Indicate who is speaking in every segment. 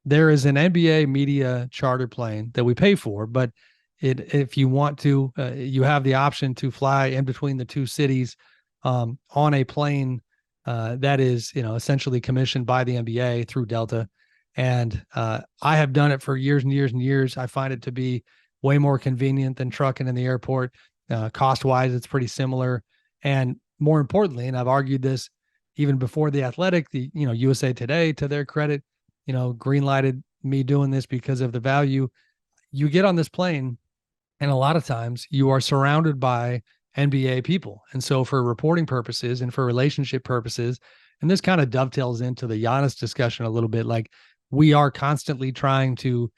Speaker 1: there is an NBA media charter plane that we pay for, but if you want to, you have the option to fly in between the two cities on a plane that is, essentially commissioned by the NBA through Delta. And I have done it for years and years and years. I find it to be way more convenient than trucking in the airport. Cost wise, it's pretty similar. And more importantly, and I've argued this even before the Athletic, the USA Today, to their credit, green lighted me doing this because of the value. You get on this plane, and a lot of times you are surrounded by NBA people. And so for reporting purposes and for relationship purposes, and this kind of dovetails into the Giannis discussion a little bit, like we are constantly trying to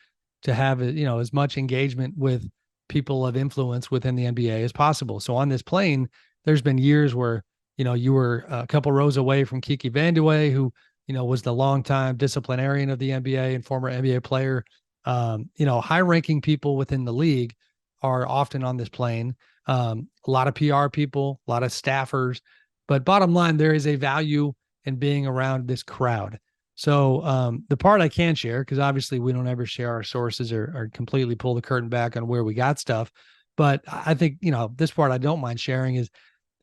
Speaker 1: have, as much engagement with people of influence within the NBA as possible. So on this plane, there's been years where, you were a couple rows away from Kiki Vandeweghe, who, was the longtime disciplinarian of the NBA and former NBA player. High ranking people within the league are often on this plane. A lot of PR people, a lot of staffers, but bottom line, there is a value in being around this crowd. So the part I can share, because obviously we don't ever share our sources or completely pull the curtain back on where we got stuff. But I think, this part I don't mind sharing is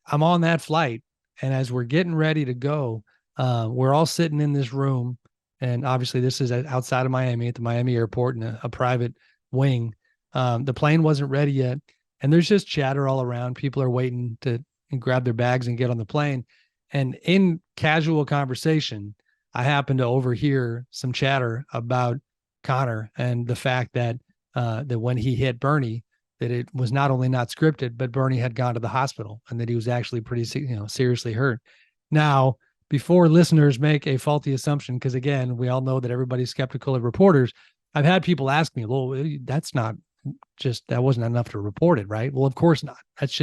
Speaker 1: I'm on that flight. And as we're getting ready to go, we're all sitting in this room. And obviously this is outside of Miami at the Miami airport in a private wing. The plane wasn't ready yet. And there's just chatter all around. People are waiting to grab their bags and get on the plane. And in casual conversation, I happened to overhear some chatter about Conor and the fact that that when he hit Bernie, that it was not only not scripted, but Bernie had gone to the hospital and that he was actually pretty, seriously hurt. Now, before listeners make a faulty assumption, because again, we all know that everybody's skeptical of reporters. I've had people ask me, well, that wasn't enough to report it, right? Well, of course not. That's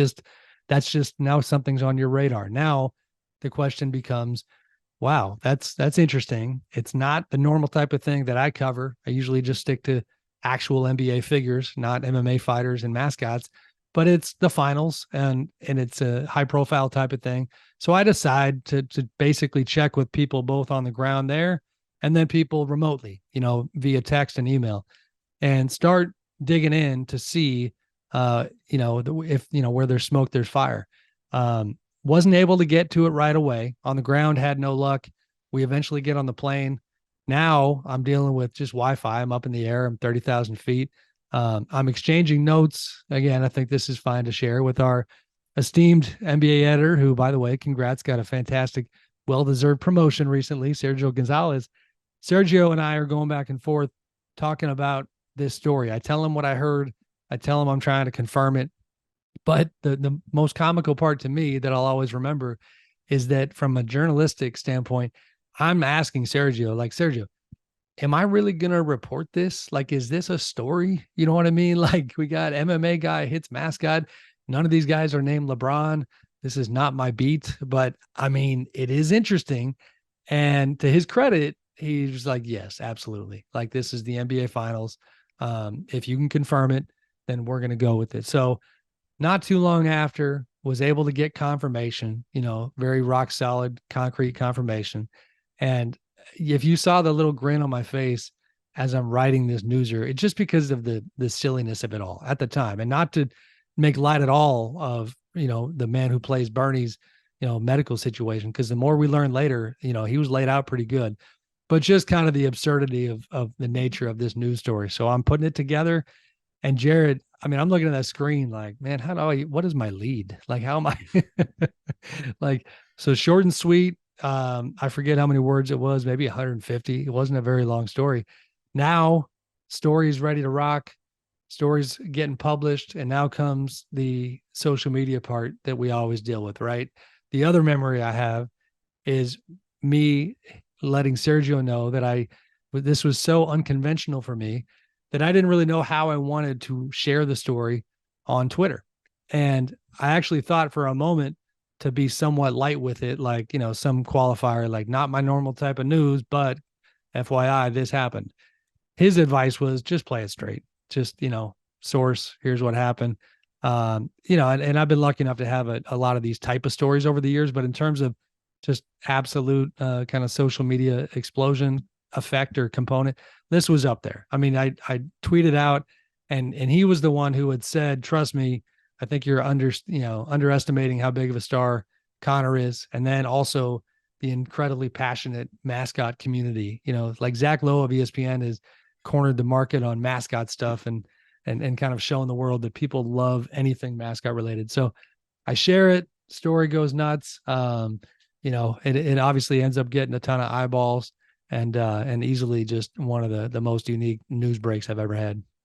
Speaker 1: just now something's on your radar. Now the question becomes, wow, that's interesting. It's not the normal type of thing that I cover. I usually just stick to actual NBA figures, not MMA fighters and mascots, but it's the finals and it's a high profile type of thing. So I decide to basically check with people both on the ground there and then people remotely, via text and email, and start digging in to see, if, where there's smoke, there's fire. Wasn't able to get to it right away. On the ground, had no luck. We eventually get on the plane. Now I'm dealing with just Wi-Fi. I'm up in the air. I'm 30,000 feet. I'm exchanging notes. Again, I think this is fine to share with our esteemed NBA editor, who, by the way, congrats, got a fantastic, well-deserved promotion recently, Sergio Gonzalez. Sergio and I are going back and forth talking about this story. I tell him what I heard. I tell him I'm trying to confirm it. But the most comical part to me that I'll always remember is that from a journalistic standpoint, I'm asking Sergio, like, Sergio, am I really going to report this? Like, is this a story? You know what I mean? Like, we got MMA guy hits mascot. None of these guys are named LeBron. This is not my beat, but I mean, it is interesting. And to his credit, he's like, yes, absolutely. Like, this is the NBA finals. If you can confirm it, then we're going to go with it. So not too long after, was able to get confirmation, very rock solid, concrete confirmation. And if you saw the little grin on my face as I'm writing this newser, it's just because of the silliness of it all at the time, and not to make light at all of, the man who plays Bernie's, medical situation. Because the more we learn later, he was laid out pretty good, but just kind of the absurdity of the nature of this news story. So I'm putting it together. And Jared, I mean, I'm looking at that screen like, man, what is my lead? Like, how am I like, so short and sweet. I forget how many words it was, maybe 150. It wasn't a very long story. Now story's ready to rock, stories getting published. And now comes the social media part that we always deal with, right? The other memory I have is me letting Sergio know that this was so unconventional for me that I didn't really know how I wanted to share the story on Twitter. And I actually thought for a moment to be somewhat light with it, like, some qualifier, like not my normal type of news, but FYI, this happened. His advice was just play it straight. Just, source, here's what happened. And I've been lucky enough to have a lot of these type of stories over the years, but in terms of just absolute kind of social media explosion, effect or component, this was up there. I mean, I tweeted out, and he was the one who had said, "Trust me, I think you're underestimating how big of a star Conor is," and then also the incredibly passionate mascot community. Like Zach Lowe of ESPN has cornered the market on mascot stuff and kind of showing the world that people love anything mascot related. So I share it. Story goes nuts. It obviously ends up getting a ton of eyeballs and easily just one of the most unique news breaks I've ever had.